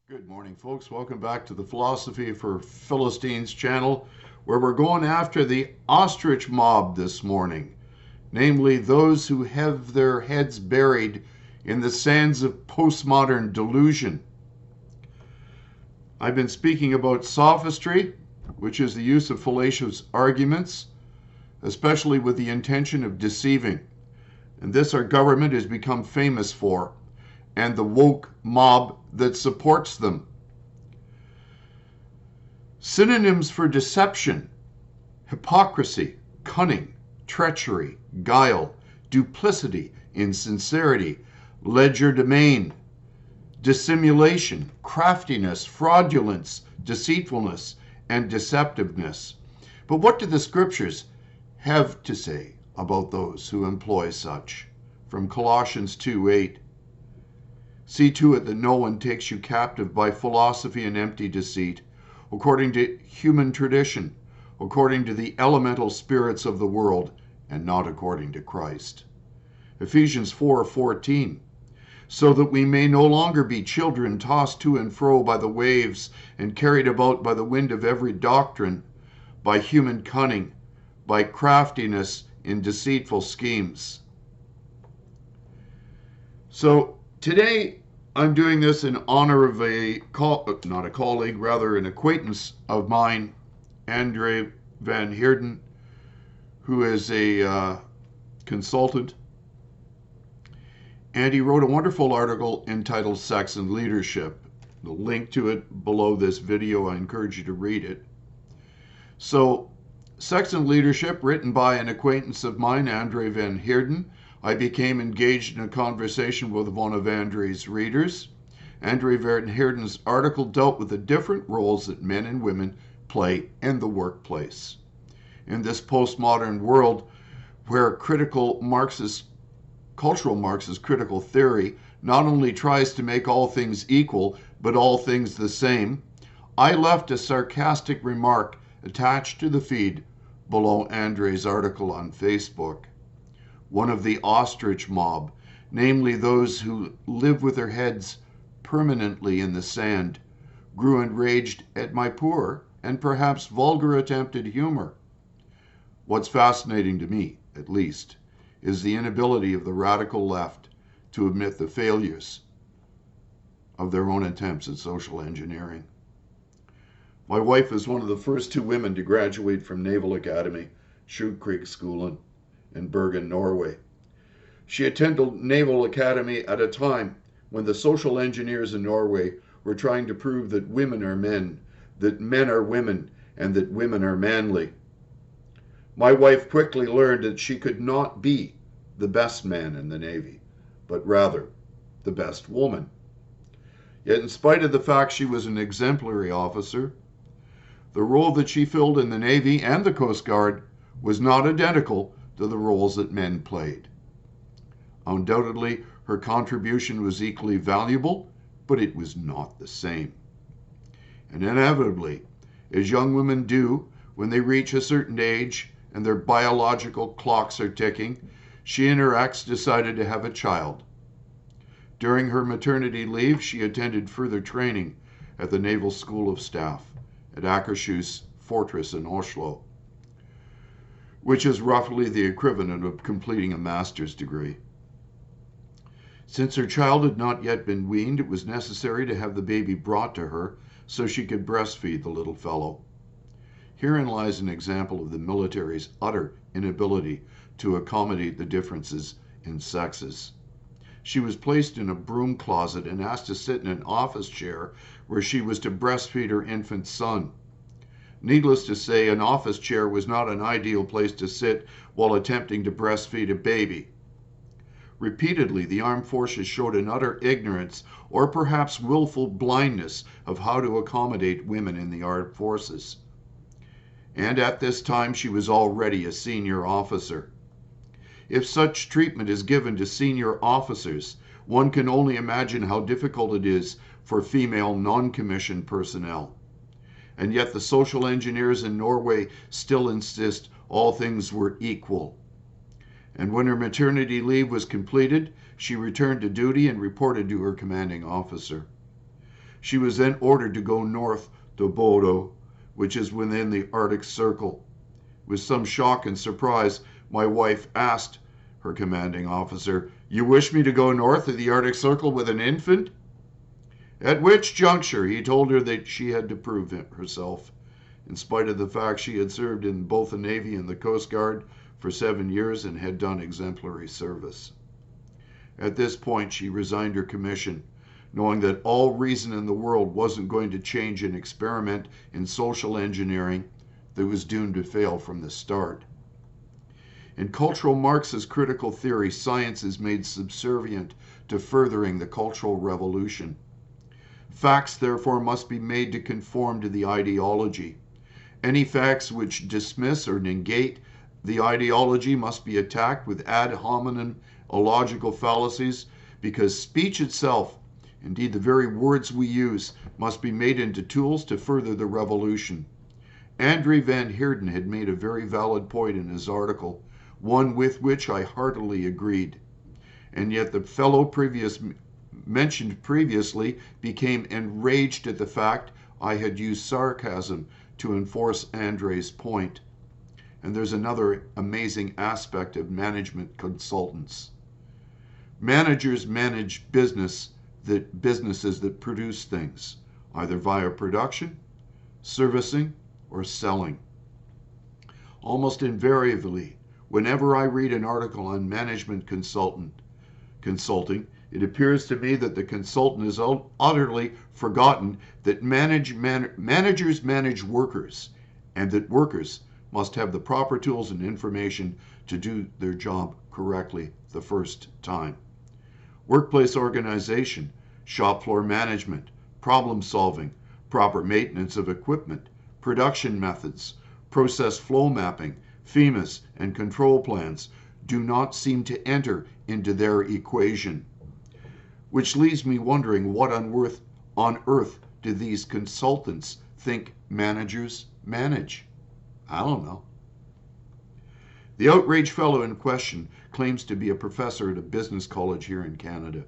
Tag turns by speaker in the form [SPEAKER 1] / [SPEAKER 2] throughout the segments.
[SPEAKER 1] Good morning, folks. Welcome back to the Philosophy for Philistines channel, where we're going after the ostrich mob this morning, namely those who have their heads buried in the sands of postmodern delusion. I've been speaking about sophistry, which is the use of fallacious arguments, especially with the intention of deceiving. And this our government has become famous for, and the woke mob that supports them. Synonyms for deception: hypocrisy, cunning, treachery, guile, duplicity, insincerity, legerdemain, dissimulation, craftiness, fraudulence, deceitfulness, and deceptiveness. But what do the scriptures have to say about those who employ such? From Colossians 2:8. See to it that no one takes you captive by philosophy and empty deceit, according to human tradition, according to the elemental spirits of the world, and not according to Christ. Ephesians 4:14. So that we may no longer be children tossed to and fro by the waves and carried about by the wind of every doctrine, by human cunning, by craftiness in deceitful schemes. So today, I'm doing this in honor of not a colleague, rather an acquaintance of mine, Andre Van Heerden, who is a consultant. And he wrote a wonderful article entitled Sex and Leadership. The link to it below this video. I encourage you to read it. So, Sex and Leadership, written by an acquaintance of mine, Andre Van Heerden. I became engaged in a conversation with one of Andre's readers. Andre Van Heerden's article dealt with the different roles that men and women play in the workplace. In this postmodern world where cultural Marxist critical theory not only tries to make all things equal, but all things the same, I left a sarcastic remark attached to the feed below Andre's article on Facebook. One of the ostrich mob, namely those who live with their heads permanently in the sand, grew enraged at my poor and perhaps vulgar attempt at humor. What's fascinating to me, at least, is the inability of the radical left to admit the failures of their own attempts at social engineering. My wife is one of the first two women to graduate from Naval Academy, Sjuuk Creek School in Bergen, Norway. She attended Naval Academy at a time when the social engineers in Norway were trying to prove that women are men, that men are women, and that women are manly. My wife quickly learned that she could not be the best man in the Navy, but rather the best woman. Yet in spite of the fact she was an exemplary officer, the role that she filled in the Navy and the Coast Guard was not identical to the roles that men played. Undoubtedly, her contribution was equally valuable, but it was not the same. And inevitably, as young women do when they reach a certain age and their biological clocks are ticking, she and her ex decided to have a child. During her maternity leave, she attended further training at the Naval School of Staff at Akershus Fortress in Oslo, which is roughly the equivalent of completing a master's degree. Since her child had not yet been weaned, it was necessary to have the baby brought to her so she could breastfeed the little fellow. Herein lies an example of the military's utter inability to accommodate the differences in sexes. She was placed in a broom closet and asked to sit in an office chair where she was to breastfeed her infant son. Needless to say, an office chair was not an ideal place to sit while attempting to breastfeed a baby. Repeatedly, the armed forces showed an utter ignorance or perhaps willful blindness of how to accommodate women in the armed forces. And at this time, she was already a senior officer. If such treatment is given to senior officers, one can only imagine how difficult it is for female non-commissioned personnel. And yet the social engineers in Norway still insist all things were equal. And when her maternity leave was completed, she returned to duty and reported to her commanding officer. She was then ordered to go north to Bodo, which is within the Arctic Circle. With some shock and surprise, my wife asked her commanding officer, "You wish me to go north of the Arctic Circle with an infant?" At which juncture he told her that she had to prove it herself, in spite of the fact she had served in both the Navy and the Coast Guard for 7 years and had done exemplary service. At this point, she resigned her commission, knowing that all reason in the world wasn't going to change an experiment in social engineering that was doomed to fail from the start. In cultural Marxist critical theory, science is made subservient to furthering the cultural revolution. Facts, therefore, must be made to conform to the ideology. Any facts which dismiss or negate the ideology must be attacked with ad hominem illogical fallacies, because speech itself, indeed the very words we use, must be made into tools to further the revolution. Andre van Heerden had made a very valid point in his article, one with which I heartily agreed. And yet the fellow mentioned previously became enraged at the fact I had used sarcasm to enforce Andre's point. And there's another amazing aspect of management consultants. Managers manage businesses that produce things, either via production, servicing, or selling. Almost invariably, whenever I read an article on management consulting, it appears to me that the consultant has utterly forgotten that managers manage workers, and that workers must have the proper tools and information to do their job correctly the first time. Workplace organization, shop floor management, problem solving, proper maintenance of equipment, production methods, process flow mapping, FEMAs, and control plans do not seem to enter into their equation. Which leaves me wondering what on earth do these consultants think managers manage? I don't know. The outraged fellow in question claims to be a professor at a business college here in Canada.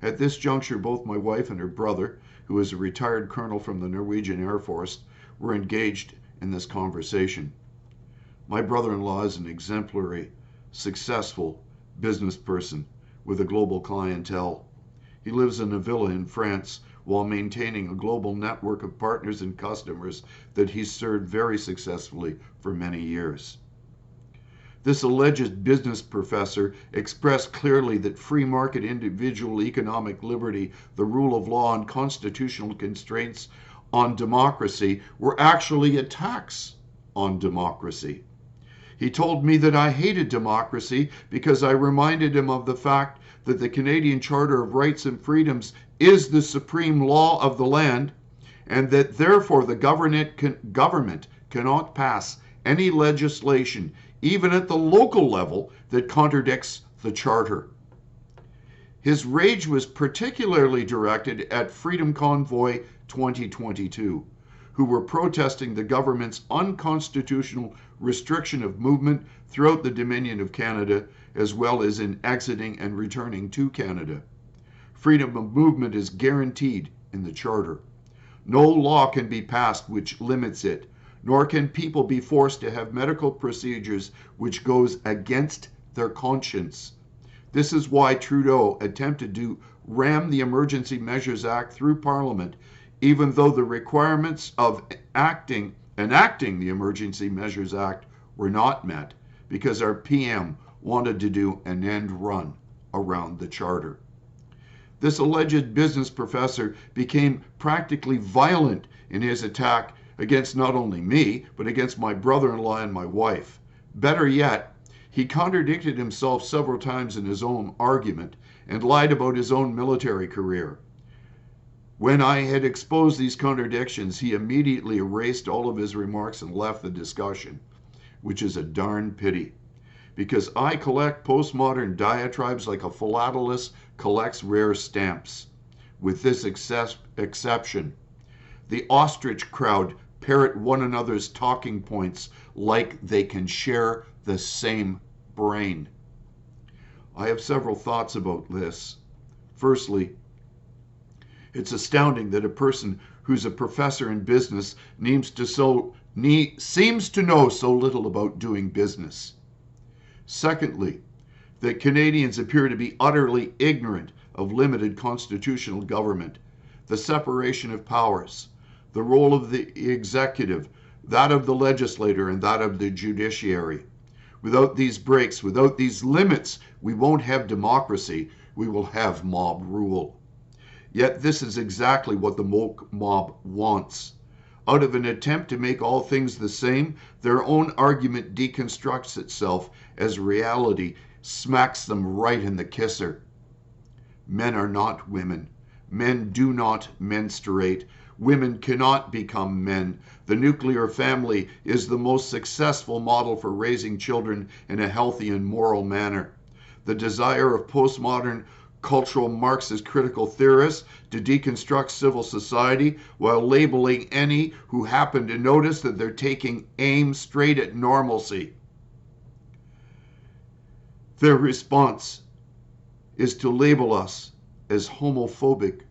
[SPEAKER 1] At this juncture, both my wife and her brother, who is a retired colonel from the Norwegian Air Force, were engaged in this conversation. My brother-in-law is an exemplary, successful business person with a global clientele. He lives in a villa in France while maintaining a global network of partners and customers that he's served very successfully for many years. This alleged business professor expressed clearly that free market individual economic liberty, the rule of law, and constitutional constraints on democracy were actually attacks on democracy. He told me that I hated democracy because I reminded him of the fact that the Canadian Charter of Rights and Freedoms is the supreme law of the land, and that therefore the government cannot pass any legislation, even at the local level, that contradicts the Charter. His rage was particularly directed at Freedom Convoy 2022, who were protesting the government's unconstitutional restriction of movement throughout the Dominion of Canada, as well as in exiting and returning to Canada. Freedom of movement is guaranteed in the Charter. No law can be passed which limits it, nor can people be forced to have medical procedures which goes against their conscience. This is why Trudeau attempted to ram the Emergency Measures Act through Parliament, even though the requirements of enacting the Emergency Measures Act were not met, because our PM wanted to do an end run around the Charter. This alleged business professor became practically violent in his attack against not only me, but against my brother-in-law and my wife. Better yet, he contradicted himself several times in his own argument and lied about his own military career. When I had exposed these contradictions, he immediately erased all of his remarks and left the discussion, which is a darn pity, because I collect postmodern diatribes like a philatelist collects rare stamps. With this exception, the ostrich crowd parrot one another's talking points like they can share the same brain. I have several thoughts about this. Firstly, It's astounding that a person who's a professor in business seems to know so little about doing business. Secondly, that Canadians appear to be utterly ignorant of limited constitutional government, the separation of powers, the role of the executive, that of the legislator, and that of the judiciary. Without these breaks, without these limits, we won't have democracy, we will have mob rule. Yet this is exactly what the mob wants. Out of an attempt to make all things the same, their own argument deconstructs itself as reality smacks them right in the kisser. Men are not women. Men do not menstruate. Women cannot become men. The nuclear family is the most successful model for raising children in a healthy and moral manner. The desire of postmodern cultural Marxist critical theorists to deconstruct civil society while labeling any who happen to notice that they're taking aim straight at normalcy. Their response is to label us as homophobic,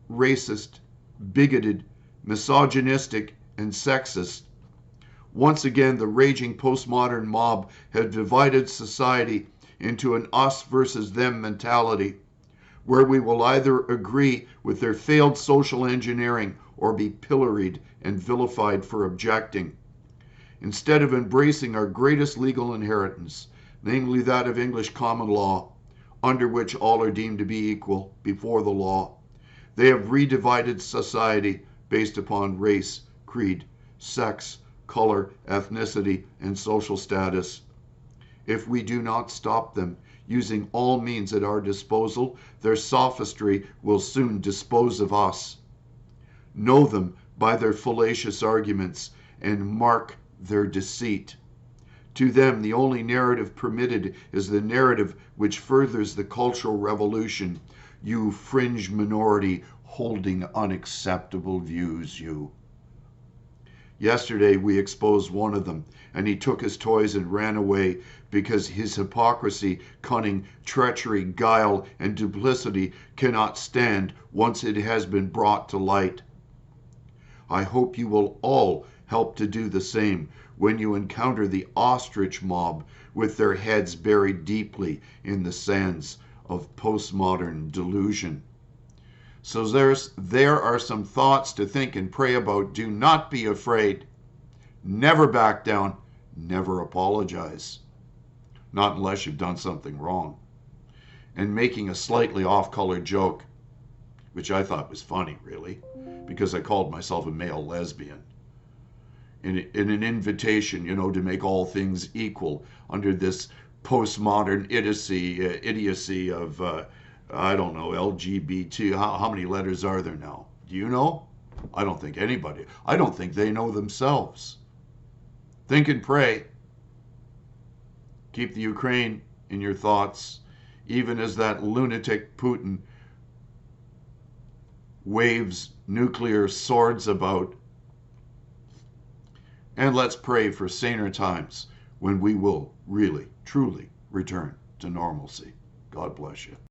[SPEAKER 1] racist, bigoted, misogynistic, and sexist. Once again, the raging postmodern mob have divided society into an us versus them mentality, where we will either agree with their failed social engineering or be pilloried and vilified for objecting. Instead of embracing our greatest legal inheritance, namely that of English common law, under which all are deemed to be equal before the law, they have redivided society based upon race, creed, sex, color, ethnicity, and social status. If we do not stop them, using all means at our disposal, their sophistry will soon dispose of us. Know them by their fallacious arguments and mark their deceit. To them, the only narrative permitted is the narrative which furthers the cultural revolution. You fringe minority holding unacceptable views, you. Yesterday we exposed one of them, and he took his toys and ran away because his hypocrisy, cunning, treachery, guile, and duplicity cannot stand once it has been brought to light. I hope you will all help to do the same when you encounter the ostrich mob with their heads buried deeply in the sands of postmodern delusion. So there are some thoughts to think and pray about. Do not be afraid. Never back down. Never apologize. Not unless you've done something wrong. And making a slightly off-color joke, which I thought was funny, really, because I called myself a male lesbian. In an invitation, to make all things equal under this postmodern idiocy of, I don't know, LGBT. How many letters are there now? Do you know? I don't think anybody. I don't think they know themselves. Think and pray. Keep the Ukraine in your thoughts, even as that lunatic Putin waves nuclear swords about. And let's pray for saner times when we will really, truly return to normalcy. God bless you.